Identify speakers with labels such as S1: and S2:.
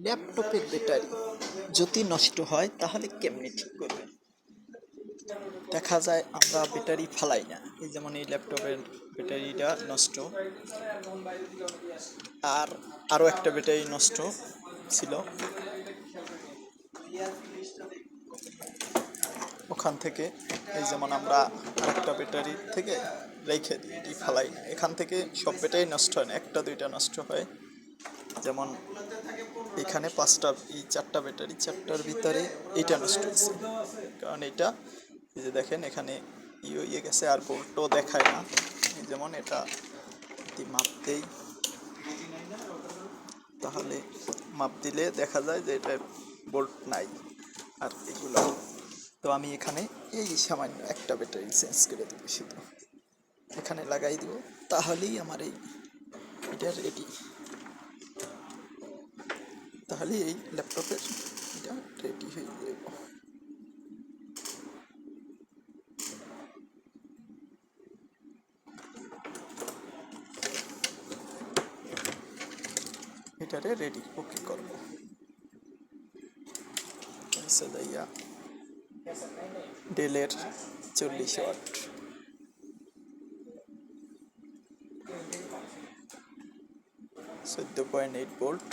S1: ল্যাপটপের ব্যাটারি যদি নষ্ট হয় তাহলে কেমনে ঠিক করবেন? দেখা যায় আমরা ব্যাটারি ফালাই না, এই যেমন এই ল্যাপটপের ব্যাটারিটা নষ্ট, আর আরও একটা ব্যাটারি নষ্ট ছিল, ওখান থেকে এই যেমন আমরা আরেকটা ব্যাটারি থেকে রেখে দিই, এটি ফালাই না। এখান থেকে সব ব্যাটারি নষ্ট হয় না, একটা দুইটা নষ্ট হয়। যেমন এখানে পাঁচটা, এই চারটা ব্যাটারি, চারটার ভিতরে এইটা নষ্ট হয়েছে, কারণ এইটা এই যে দেখেন এখানে ইয়ে গেছে, আর বোল্টও দেখায় না। এই যেমন এটা যদি মাপ দেই, তাহলে মাপ দিলে দেখা যায় যে এটা বোল্ট নাই। আর এগুলো তো আমি এখানে এই সামান্য একটা ব্যাটারি চেঞ্জ করে দেবো, শুধু এখানে লাগাই দেবো, তাহলেই আমার এটা রেডি, তাহলে এই ল্যাপটপের এটা রেডি হয়ে যাব। এটারে রেডি ওকে করবো। যাইয়া ডেলের 40 ওয়াট, 14.8 ভোল্ট,